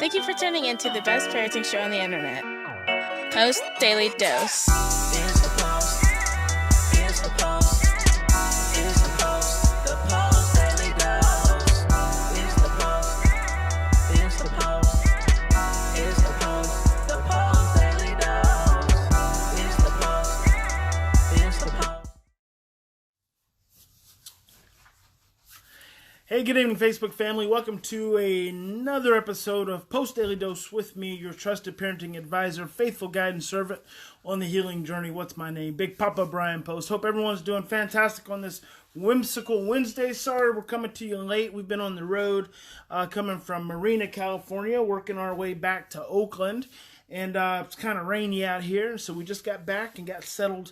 Thank you for tuning in to the best parenting show on the internet, Post Daily Dose. It's the Post. It's the Post. It's the Post. The Post Daily Dose. It's the Post. It's the Post. It's the Post. The Post Daily Dose. It's the Post. It's the Post. Hey, good evening, Facebook family. Welcome to another episode of Post Daily Dose with me, your trusted parenting advisor, faithful guide and servant on the healing journey. What's my name? Big Papa Bryan+Post. Hope everyone's doing fantastic on this whimsical Wednesday. Sorry we're coming to you late. We've been on the road coming from Marina, California, working our way back to Oakland. And it's kind of rainy out here, so we just got back and got settled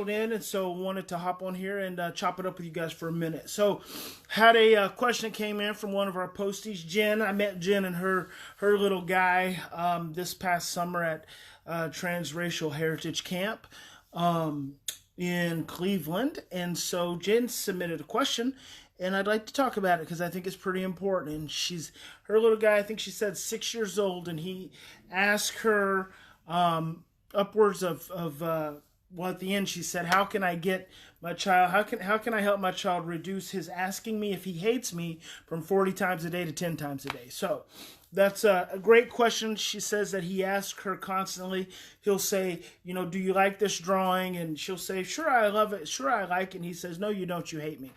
in, and so wanted to hop on here and chop it up with you guys for a minute. So had a question that came in from one of our posties, Jen. I met Jen and her little guy this past summer at Transracial Heritage Camp in Cleveland, and so Jen submitted a question, and I'd like to talk about it because I think it's pretty important. And her little guy, I think she said 6 years old, and he asked her upwards of well, at the end she said, how can I get my child, how can I help my child reduce his asking me if he hates me from 40 times a day to 10 times a day? So that's a great question. She says that he asks her constantly. He'll say, do you like this drawing? And she'll say, sure, I love it. Sure, I like it. And he says, no, you don't. You hate me.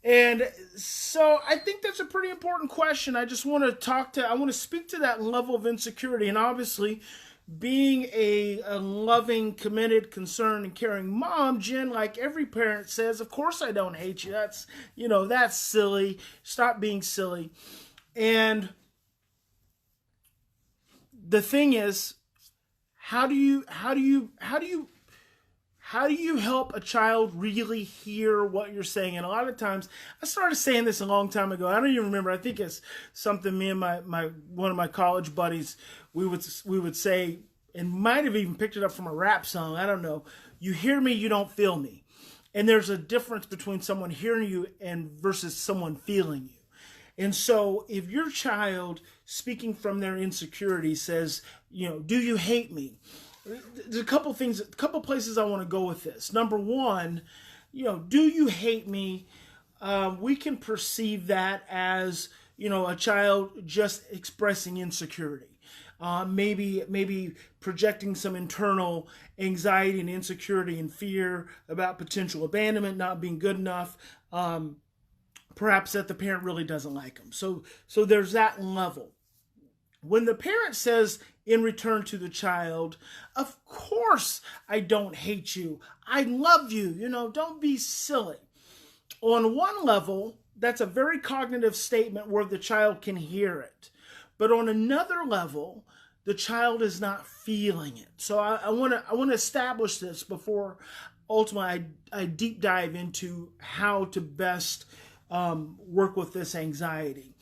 And so I think that's a pretty important question. I just want to speak to that level of insecurity. And obviously, being a loving, committed, concerned, and caring mom, Jen, like every parent says, of course I don't hate you. That's silly. Stop being silly. And the thing is, how do you help a child really hear what you're saying? And a lot of times, I started saying this a long time ago. I don't even remember. I think it's something me and one of my college buddies, we would say, and might have even picked it up from a rap song. I don't know. You hear me, you don't feel me. And there's a difference between someone hearing you and versus someone feeling you. And so if your child, speaking from their insecurity, says, do you hate me? There's a couple places I want to go with this. Number one, do you hate me? We can perceive that as, a child just expressing insecurity. Maybe projecting some internal anxiety and insecurity and fear about potential abandonment, not being good enough. Perhaps that the parent really doesn't like them. So there's that level. When the parent says in return to the child, of course I don't hate you. I love you. Don't be silly. On one level, that's a very cognitive statement where the child can hear it. But on another level, the child is not feeling it. So I want to establish this before ultimately I deep dive into how to best work with this anxiety.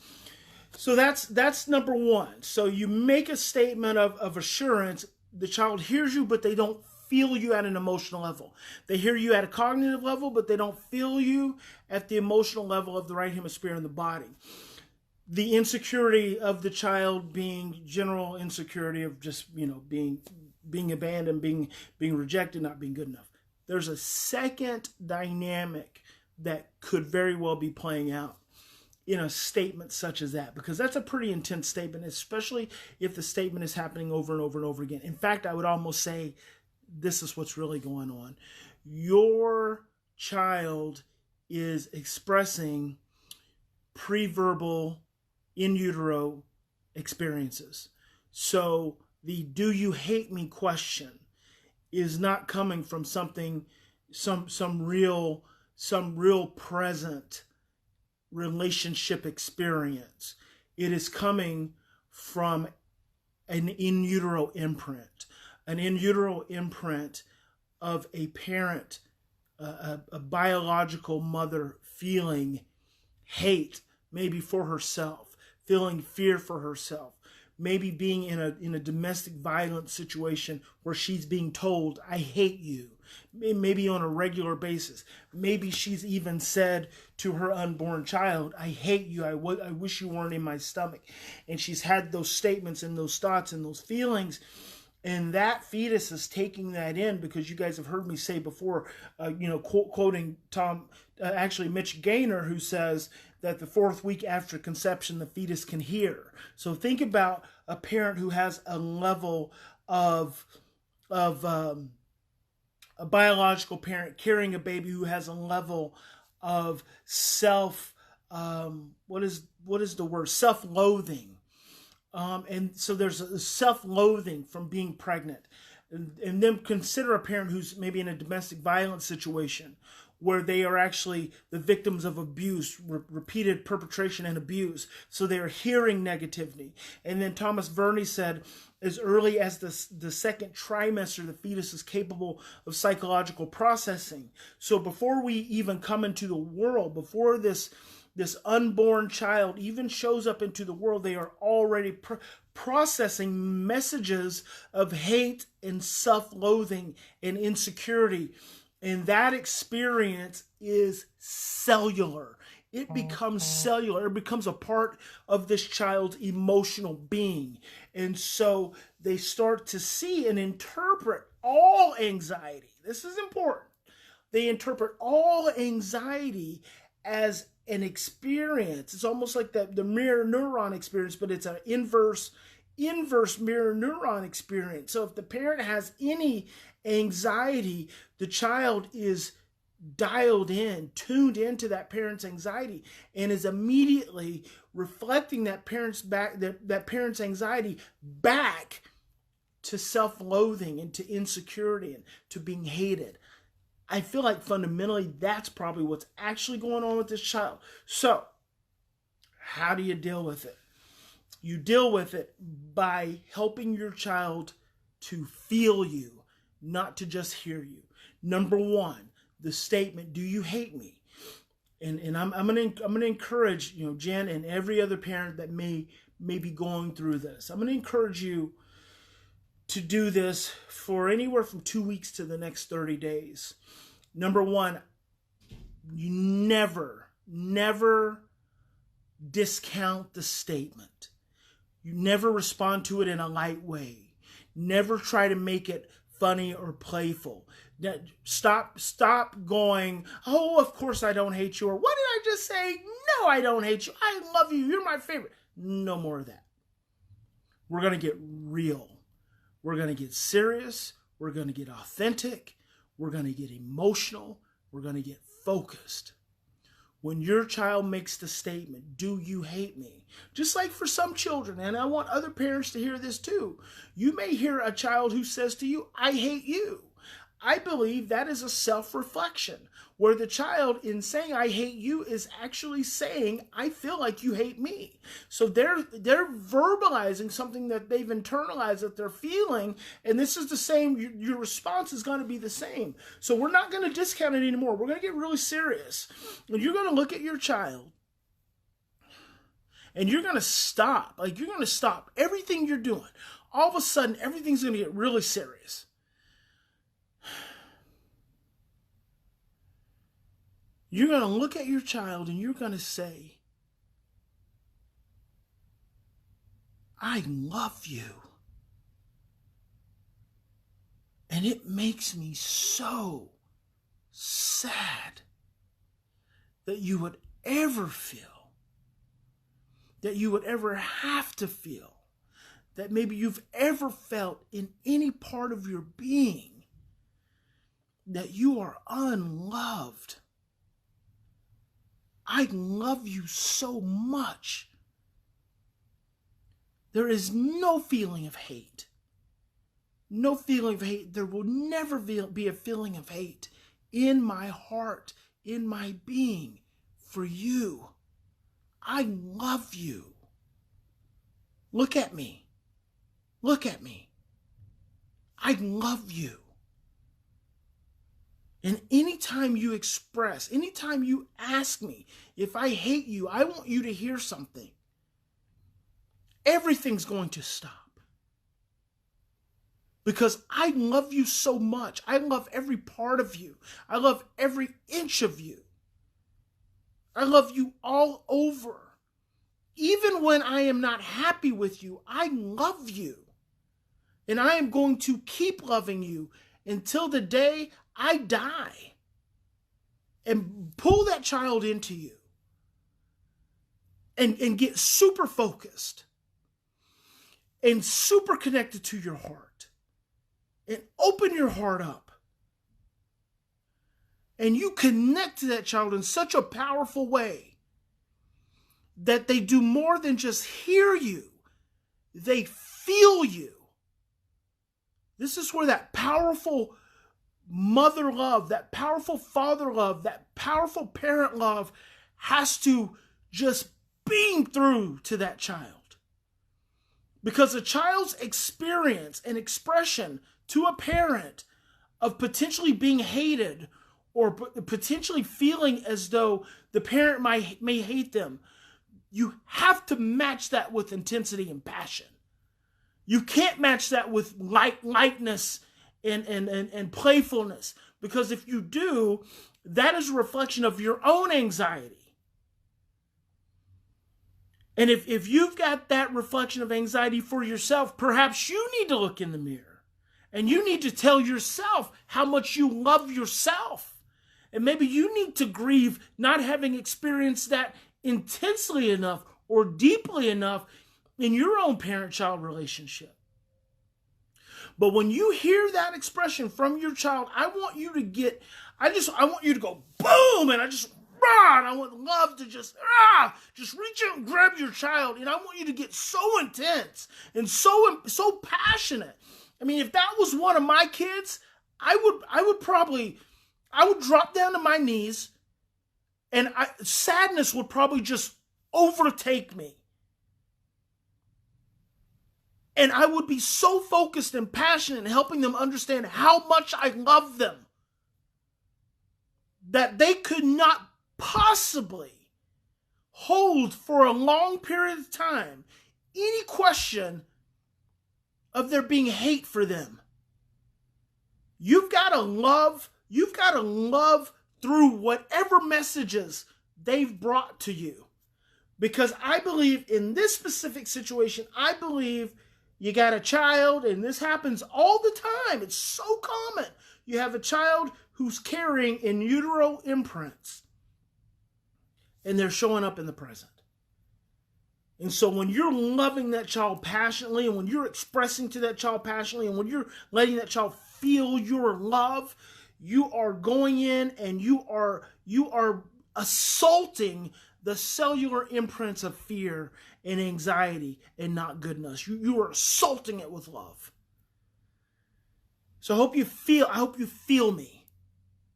So that's number one. So you make a statement of assurance. The child hears you, but they don't feel you at an emotional level. They hear you at a cognitive level, but they don't feel you at the emotional level of the right hemisphere in the body. The insecurity of the child being general insecurity of just, being abandoned, being rejected, not being good enough. There's a second dynamic that could very well be playing out in a statement such as that, because that's a pretty intense statement, especially if the statement is happening over and over and over again. In fact, I would almost say this is what's really going on. Your child is expressing pre-verbal in utero experiences. So the do you hate me question is not coming from something, some real present relationship experience. It is coming from an in utero imprint of a parent, a biological mother feeling hate, maybe for herself, feeling fear for herself, maybe being in a domestic violence situation where she's being told, I hate you. maybe on a regular basis. Maybe she's even said to her unborn child, I hate you, I wish you weren't in my stomach. And she's had those statements and those thoughts and those feelings. And that fetus is taking that in, because you guys have heard me say before, quoting Mitch Gaynor, who says that the 4th week after conception, the fetus can hear. So think about a parent who has a level of a biological parent carrying a baby who has a level of self-loathing. And so there's a self-loathing from being pregnant. And then consider a parent who's maybe in a domestic violence situation where they are actually the victims of abuse, repeated perpetration and abuse. So they are hearing negativity. And then Thomas Verney said, as early as the 2nd trimester, the fetus is capable of psychological processing. So before we even come into the world, before this unborn child even shows up into the world, they are already processing messages of hate and self-loathing and insecurity. And that experience is cellular. It becomes cellular. It becomes a part of this child's emotional being. And so they start to see and interpret all anxiety. This is important. They interpret all anxiety as an experience. It's almost like the mirror neuron experience, but it's an inverse mirror neuron experience. So if the parent has any anxiety, the child is dialed in, tuned into that parent's anxiety, and is immediately reflecting that parent's anxiety back to self-loathing and to insecurity and to being hated. I feel like fundamentally that's probably what's actually going on with this child. So, how do you deal with it? You deal with it by helping your child to feel you, not to just hear you. Number 1, the statement, do you hate me? And I'm gonna encourage, Jen and every other parent that may be going through this. I'm gonna encourage you to do this for anywhere from 2 weeks to the next 30 days. Number 1, you never discount the statement. You never respond to it in a light way. Never try to make it funny or playful. Stop going, oh, of course I don't hate you, or what did I just say? No, I don't hate you. I love you. You're my favorite. No more of that. We're going to get real. We're going to get serious. We're going to get authentic. We're going to get emotional. We're going to get focused. When your child makes the statement, do you hate me? Just like for some children, and I want other parents to hear this too. You may hear a child who says to you, I hate you. I believe that is a self-reflection, where the child, in saying I hate you, is actually saying I feel like you hate me. So they're verbalizing something that they've internalized, that they're feeling, and this is the same. Your response is going to be the same. So we're not going to discount it anymore. We're going to get really serious. And you're going to look at your child, and you're going to stop. You're going to stop everything you're doing. All of a sudden, everything's going to get really serious. You're going to look at your child and you're going to say, I love you. And it makes me so sad that you would ever feel, that you would ever have to feel, that maybe you've ever felt in any part of your being, that you are unloved. I love you so much. There is no feeling of hate. No feeling of hate. There will never be a feeling of hate in my heart, in my being, for you. I love you. Look at me. Look at me. I love you. And anytime you express, anytime you ask me if I hate you, I want you to hear something. Everything's going to stop. because I love you so much. I love every part of you. I love every inch of you. I love you all over. Even when I am not happy with you, I love you. And I am going to keep loving you until the day I die. And pull that child into you. And get super focused. And super connected to your heart. And open your heart up. And you connect to that child in such a powerful way that they do more than just hear you. They feel you. This is where that powerful mother love, that powerful father love, that powerful parent love has to just beam through to that child. Because a child's experience and expression to a parent of potentially being hated or potentially feeling as though the parent may hate them, you have to match that with intensity and passion. You can't match that with lightness and playfulness, because if you do, that is a reflection of your own anxiety. And if you've got that reflection of anxiety for yourself, perhaps you need to look in the mirror and you need to tell yourself how much you love yourself. And maybe you need to grieve not having experienced that intensely enough or deeply enough in your own parent-child relationship. But when you hear that expression from your child, I want you to go boom, and I want love to just reach out and grab your child, and I want you to get so intense and so passionate. I mean, if that was one of my kids, I would drop down to my knees, and sadness would probably just overtake me. And I would be so focused and passionate in helping them understand how much I love them that they could not possibly hold for a long period of time any question of there being hate for them. You've got to love through whatever messages they've brought to you. Because I believe in this specific situation, I believe you got a child, and this happens all the time. It's so common. You have a child who's carrying in utero imprints, and they're showing up in the present. And so when you're loving that child passionately, and when you're expressing to that child passionately, and when you're letting that child feel your love, you are going in and you are assaulting the cellular imprints of fear and anxiety and not goodness. You are assaulting it with love. So I hope you feel me.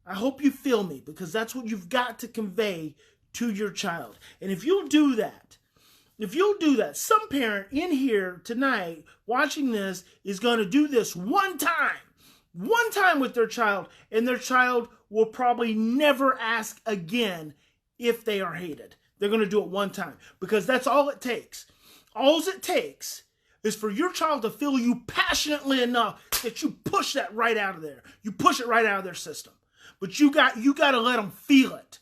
I hope you feel me, because that's what you've got to convey to your child. And if you'll do that, some parent in here tonight watching this is going to do this one time with their child, and their child will probably never ask again if they are hated. They're going to do it one time, because that's all it takes. All it takes is for your child to feel you passionately enough that you push that right out of there. You push it right out of their system. But you got to let them feel it.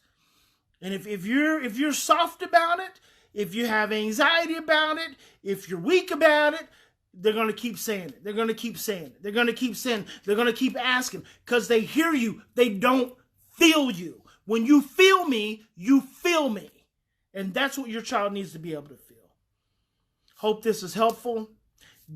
And if you're soft about it, if you have anxiety about it, if you're weak about it, they're going to keep saying it. They're going to keep saying it. They're going to keep saying it. They're going to keep asking, because they hear you. They don't feel you. When you feel me, you feel me. And that's what your child needs to be able to feel. Hope this is helpful.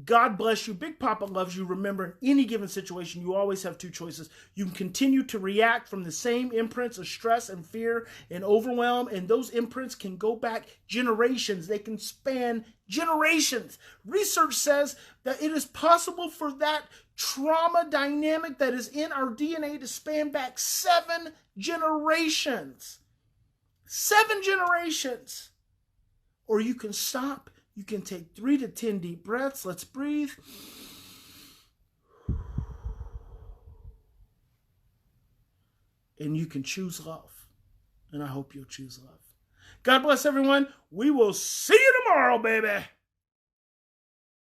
God bless you. Big Papa loves you. Remember, in any given situation, you always have two choices. You can continue to react from the same imprints of stress and fear and overwhelm, and those imprints can go back generations. They can span generations. Research says that it is possible for that trauma dynamic that is in our DNA to span back 7 generations. 7 generations. Or you can stop. You can take 3 to 10 deep breaths. Let's breathe. And you can choose love. And I hope you'll choose love. God bless everyone. We will see you tomorrow, baby.